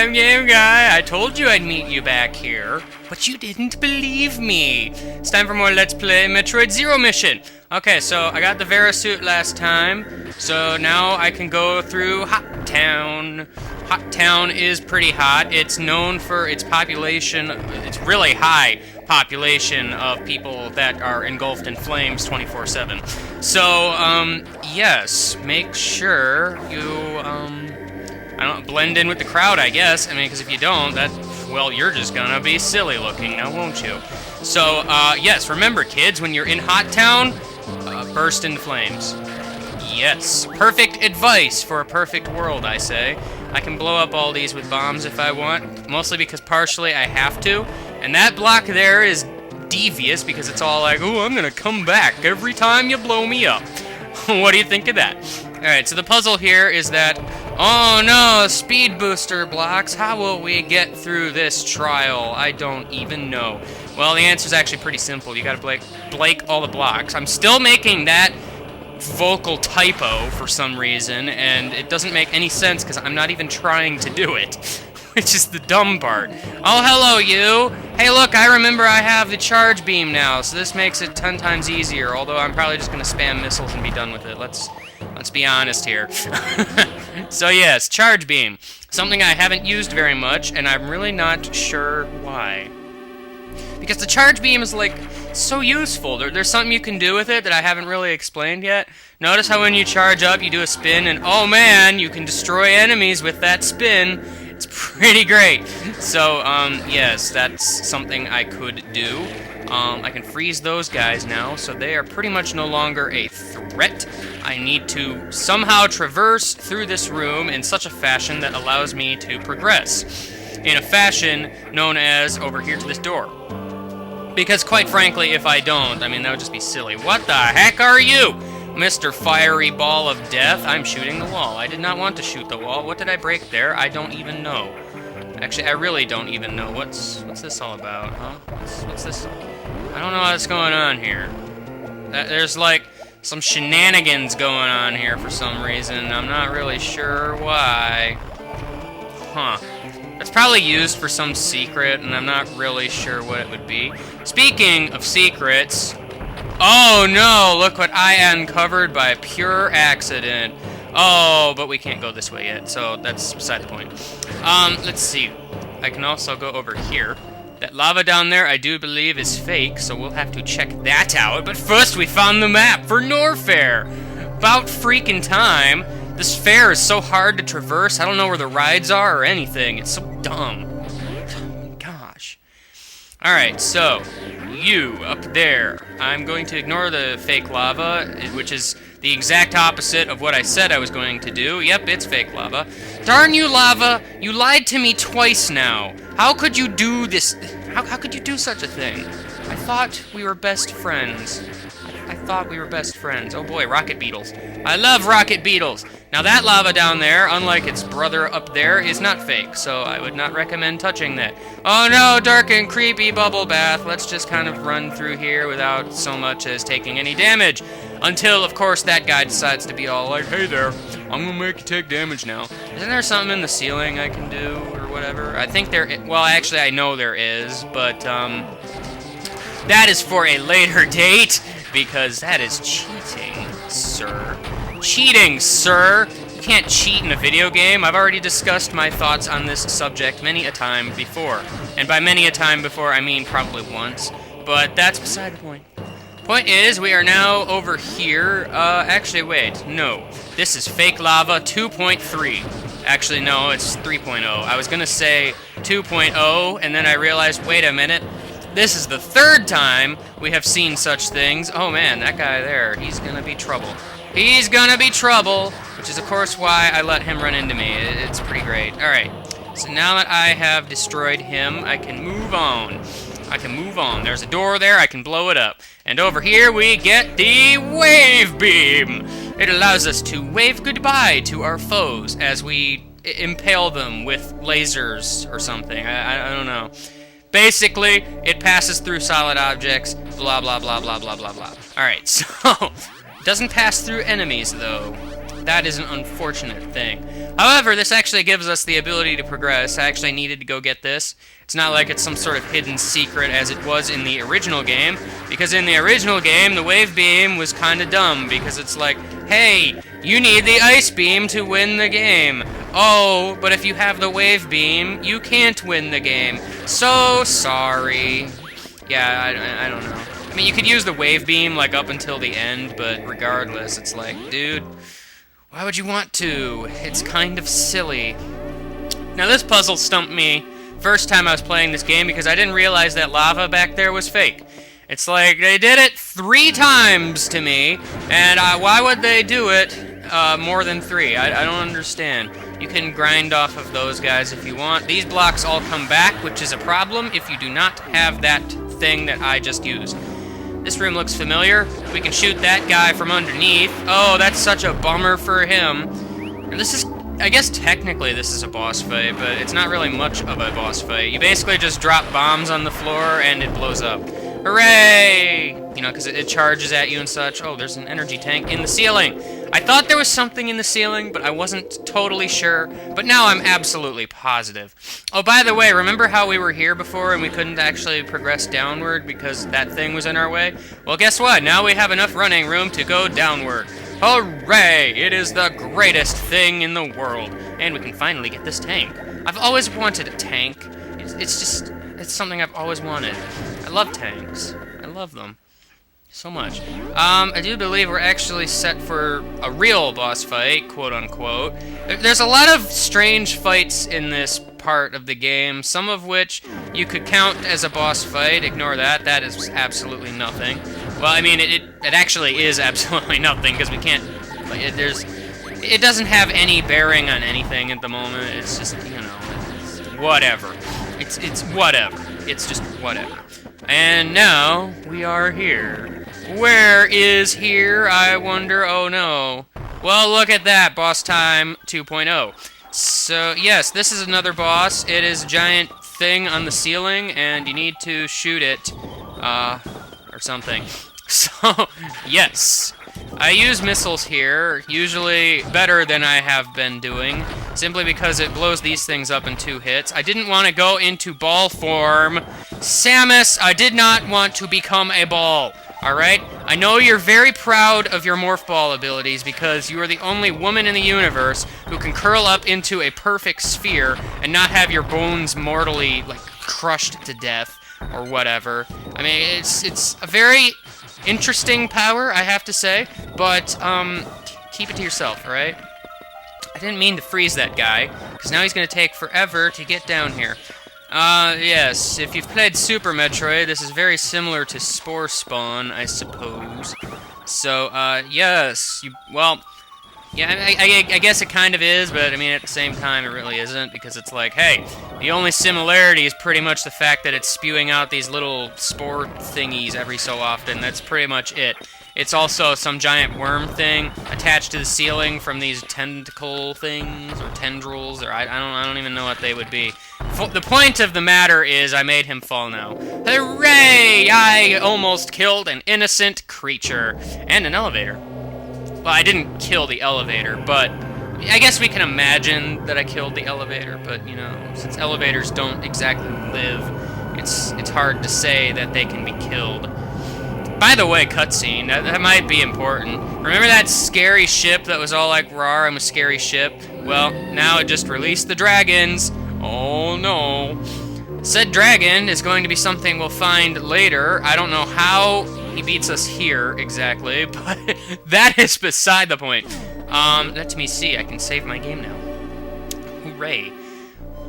game guy. I told you I'd meet you back here, but you didn't believe me. It's time for more Let's Play Metroid Zero Mission. Okay, so I got the Vera suit last time, so now I can go through Hot Town. Hot Town is pretty hot. It's known for its population. It's really high population of people that are engulfed in flames 24/7. So, yes, make sure you, I don't blend in with the crowd, I guess. I mean, because if you don't, well, you're just gonna be silly looking now, won't you? So, yes, remember, kids, when you're in Hot Town, burst into flames. Yes, perfect advice for a perfect world, I say. I can blow up all these with bombs if I want, mostly because partially I have to. And that block there is devious because it's all like, oh, I'm gonna come back every time you blow me up. What do you think of that? Alright, so the puzzle here is that, oh no, speed booster blocks. How will we get through this trial? I don't even know. Well, the answer is actually pretty simple. You gotta Blake all the blocks. I'm still making that vocal typo for some reason, and it doesn't make any sense because I'm not even trying to do it, which is the dumb part. Oh, hello, you! Hey, look, I remember I have the charge beam now, so this makes it 10 times easier, although I'm probably just going to spam missiles and be done with it. Let's be honest here. So yes, charge beam. Something I haven't used very much, and I'm really not sure why. Because the charge beam is, like, so useful. There's something you can do with it that I haven't really explained yet. Notice how when you charge up, you do a spin, and oh man, you can destroy enemies with that spin. It's pretty great. So, yes, that's something I could do. I can freeze those guys now, so they are pretty much no longer a threat. I need to somehow traverse through this room in such a fashion that allows me to progress. In a fashion known as over here to this door. Because, quite frankly, if I don't, I mean, that would just be silly. What the heck are you? Mr. Fiery Ball of Death? I'm shooting the wall. I did not want to shoot the wall. What did I break there? I don't even know. Actually, I really don't even know. What's this all about, huh? What's this? I don't know what's going on here. There's, like, some shenanigans going on here for some reason. I'm not really sure why. Huh. It's probably used for some secret, and I'm not really sure what it would be. Speaking of secrets... Oh no, look what I uncovered by pure accident. Oh, but we can't go this way yet, so that's beside the point. Let's see. I can also go over here. That lava down there, I do believe, is fake, so we'll have to check that out. But first, we found the map for Norfair. About freaking time. This fair is so hard to traverse. I don't know where the rides are or anything. It's so dumb. Gosh. Alright, so, you up there. I'm going to ignore the fake lava, which is the exact opposite of what I said I was going to do. Yep, it's fake lava. Darn you, lava! You lied to me twice now. How could you do this? How could you do such a thing? I thought we were best friends. I thought we were best friends. Oh boy, rocket beetles. I love rocket beetles! Now that lava down there, unlike its brother up there, is not fake, so I would not recommend touching that. Oh no, dark and creepy bubble bath. Let's just kind of run through here without so much as taking any damage. Until, of course, that guy decides to be all like, hey there, I'm gonna make you take damage now. Isn't there something in the ceiling I can do, or whatever? I think well, actually, I know there is, but, that is for a later date, because that is cheating, sir. Cheating, sir! You can't cheat in a video game. I've already discussed my thoughts on this subject many a time before. And by many a time before, I mean probably once. But that's beside the point. Point is, we are now over here. Actually, wait. No. This is fake lava 2.3. Actually, no, it's 3.0. I was gonna say 2.0, and then I realized, wait a minute. This is the third time we have seen such things. Oh man, that guy there, he's gonna be trouble. He's gonna be trouble, which is of course why I let him run into me. It's pretty great. Alright, so now that I have destroyed him, I can move on. There's a door there, I can blow it up. And over here we get the wave beam. It allows us to wave goodbye to our foes as we impale them with lasers or something. I don't know. Basically, it passes through solid objects, blah, blah, blah, blah, blah, blah, blah. Alright, so, it doesn't pass through enemies, though. That is an unfortunate thing. However, this actually gives us the ability to progress. I actually needed to go get this. It's not like it's some sort of hidden secret as it was in the original game, because in the original game, the wave beam was kind of dumb, because it's like, hey, you need the ice beam to win the game. Oh, but if you have the wave beam, you can't win the game. So sorry. Yeah, I don't know. I mean, you could use the wave beam, like, up until the end, but regardless, it's like, dude, why would you want to? It's kind of silly. Now, this puzzle stumped me first time I was playing this game because I didn't realize that lava back there was fake. It's like, they did it 3 times to me, and why would they do it more than 3? I don't understand. You can grind off of those guys if you want. These blocks all come back, which is a problem if you do not have that thing that I just used. This room looks familiar. We can shoot that guy from underneath. Oh, that's such a bummer for him. And this is, I guess technically this is a boss fight, but it's not really much of a boss fight. You basically just drop bombs on the floor and it blows up. Hooray! You know, because it charges at you and such. Oh, there's an energy tank in the ceiling. I thought there was something in the ceiling, but I wasn't totally sure. But now I'm absolutely positive. Oh, by the way, remember how we were here before and we couldn't actually progress downward because that thing was in our way? Well, guess what? Now we have enough running room to go downward. Hooray! It is the greatest thing in the world. And we can finally get this tank. I've always wanted a tank. It's something I've always wanted. I love tanks. I love them so much. I do believe we're actually set for a real boss fight, quote-unquote. There's a lot of strange fights in this part of the game, some of which you could count as a boss fight. Ignore that. That is absolutely nothing. Well, I mean, it actually is absolutely nothing, because we can't... Like, it doesn't have any bearing on anything at the moment. It's just, you know, it's whatever. It's whatever. It's just whatever. And now, we are here. Where is here, I wonder? Oh no. Well, look at that, Boss Time 2.0. So, yes, this is another boss. It is a giant thing on the ceiling, and you need to shoot it, or something. So, yes. I use missiles here, usually better than I have been doing, simply because it blows these things up in 2 hits. I didn't want to go into ball form. Samus, I did not want to become a ball, alright? I know you're very proud of your morph ball abilities because you are the only woman in the universe who can curl up into a perfect sphere and not have your bones mortally, like, crushed to death or whatever. I mean, it's a very interesting power, I have to say, but, keep it to yourself, alright? I didn't mean to freeze that guy, because now he's going to take forever to get down here. Yes, if you've played Super Metroid, this is very similar to Spore Spawn, I suppose. So, yes, well, yeah, I guess it kind of is, but, I mean, at the same time, it really isn't, because it's like, hey, the only similarity is pretty much the fact that it's spewing out these little spore thingies every so often. That's pretty much it. It's also some giant worm thing attached to the ceiling from these tentacle things, or tendrils, or I don't even know what they would be. The point of the matter is I made him fall now. Hooray! I almost killed an innocent creature. And an elevator. Well, I didn't kill the elevator, but I guess we can imagine that I killed the elevator, but, you know, since elevators don't exactly live, it's hard to say that they can be killed. By the way, cutscene, that might be important. Remember that scary ship that was all like, rawr, I'm a scary ship? Well, now it just released the dragons. Oh no. Said dragon is going to be something we'll find later. I don't know how he beats us here exactly, but that is beside the point. Let me see, I can save my game now. Hooray.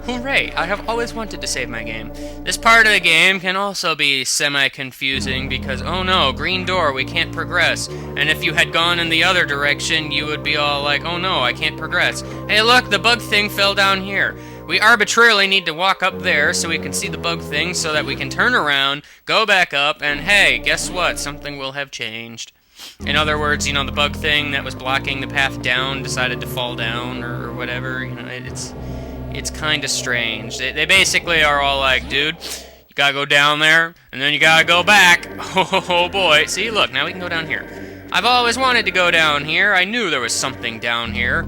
Hooray! I have always wanted to save my game. This part of the game can also be semi-confusing because, oh no, green door, we can't progress. And if you had gone in the other direction, you would be all like, oh no, I can't progress. Hey look, the bug thing fell down here. We arbitrarily need to walk up there so we can see the bug thing so that we can turn around, go back up, and hey, guess what? Something will have changed. In other words, you know, the bug thing that was blocking the path down decided to fall down or whatever. You know, it's kind of strange. They basically are all like, dude, you gotta go down there, and then you gotta go back. Oh boy. See, look, now we can go down here. I've always wanted to go down here. I knew there was something down here.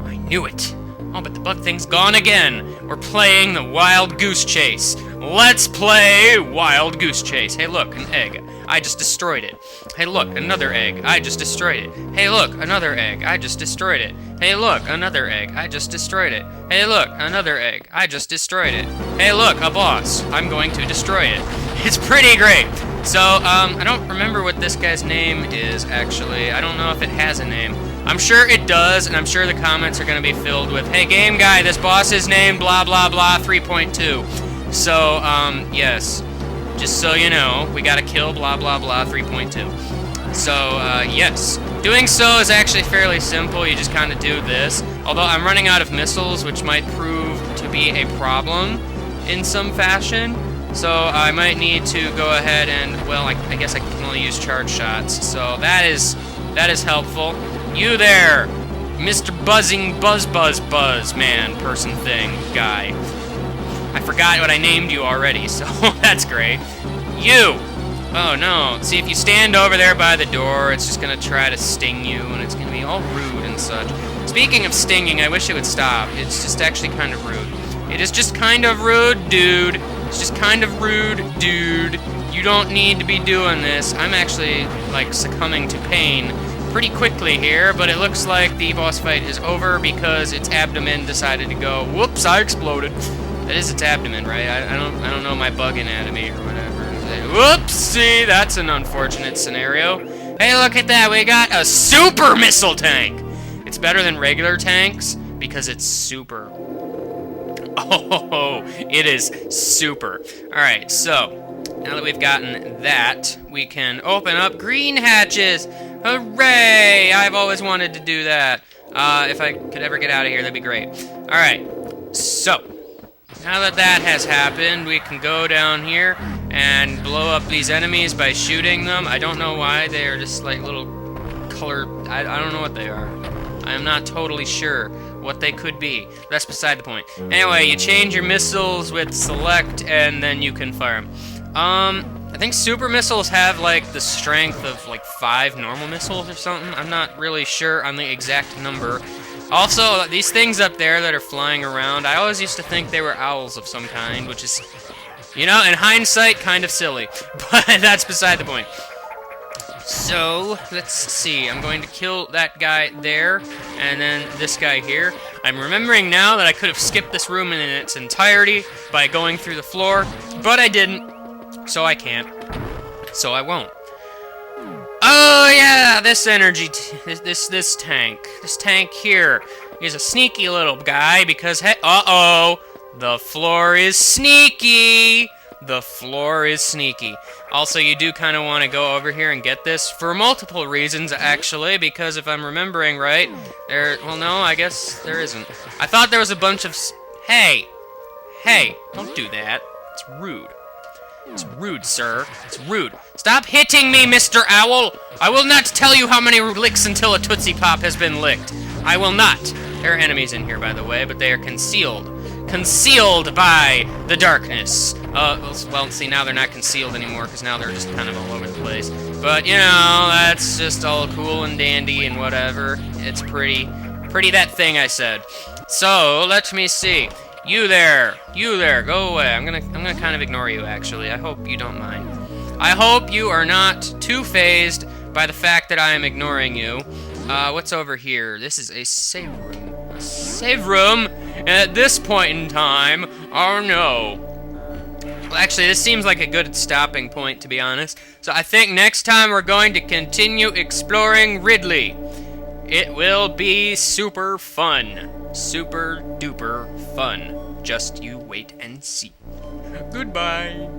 I knew it. Oh, but the bug thing's gone again. We're playing the Wild Goose Chase. Let's play Wild Goose Chase. Hey, look, an egg. I just destroyed it. Hey, look, another egg. I just destroyed it. Hey, look, another egg. I just destroyed it. Hey, look, another egg. I just destroyed it. Hey, look, another egg. I just destroyed it. Hey, look, a boss. I'm going to destroy it. It's pretty great. So, I don't remember what this guy's name is, actually. I don't know if it has a name. I'm sure it does, and I'm sure the comments are going to be filled with, hey, game guy, this boss is named blah, blah, blah 3.2. So, yes. Just so you know, we gotta kill blah blah blah 3.2. So, yes. Doing so is actually fairly simple. You just kind of do this. Although I'm running out of missiles, which might prove to be a problem in some fashion. So I might need to go ahead and, well, I guess I can only use charge shots. So that is helpful. You there, Mr. Buzzing Buzz Buzz Buzz man, person thing guy. I forgot what I named you already, so that's great. You! Oh no, see, if you stand over there by the door, it's just gonna try to sting you, and it's gonna be all rude and such. Speaking of stinging, I wish it would stop. It's just actually kind of rude. It is just kind of rude, dude. It's just kind of rude, dude. You don't need to be doing this. I'm actually, like, succumbing to pain pretty quickly here, but it looks like the boss fight is over because its abdomen decided to go, whoops, I exploded. That is its abdomen, right? I don't know my bug anatomy or whatever. Whoopsie, that's an unfortunate scenario. Hey, look at that, we got a super missile tank. It's better than regular tanks because it's super. Oh, it is super. All right, so now that we've gotten that, we can open up green hatches. Hooray! I've always wanted to do that. If I could ever get out of here, that'd be great. All right, so now that that has happened, we can go down here and blow up these enemies by shooting them. I don't know why. They are just like little colored... I don't know what they are. I am not totally sure what they could be. That's beside the point. Anyway, you change your missiles with select, and then you can fire them. I think super missiles have, like, the strength of, like, 5 normal missiles or something. I'm not really sure on the exact number. Also, these things up there that are flying around, I always used to think they were owls of some kind, which is, you know, in hindsight, kind of silly. But that's beside the point. So, let's see. I'm going to kill that guy there, and then this guy here. I'm remembering now that I could have skipped this room in its entirety by going through the floor, but I didn't, so I can't. So I won't. Oh yeah, this energy, this tank here is a sneaky little guy because uh-oh, the floor is sneaky. The floor is sneaky. Also, you do kind of want to go over here and get this for multiple reasons, actually, because if I'm remembering right, well, no, I guess there isn't. I thought there was a bunch of Hey, don't do that. It's rude. It's rude, sir. It's rude. Stop hitting me, Mr. Owl! I will not tell you how many licks until a Tootsie Pop has been licked. I will not. There are enemies in here, by the way, but they are concealed. Concealed by the darkness. Well, see, now they're not concealed anymore, because now they're just kind of all over the place. But, you know, that's just all cool and dandy and whatever. It's pretty that thing I said. So, let me see. You there, go away. I'm gonna kind of ignore you, actually. I hope you don't mind. I hope you are not too fazed by the fact that I am ignoring you. What's over here? This is a save room. A save room? And at this point in time, oh no. Well, actually, this seems like a good stopping point, to be honest. So I think next time we're going to continue exploring Ridley. It will be super fun. Super duper fun. Just you wait and see. Goodbye.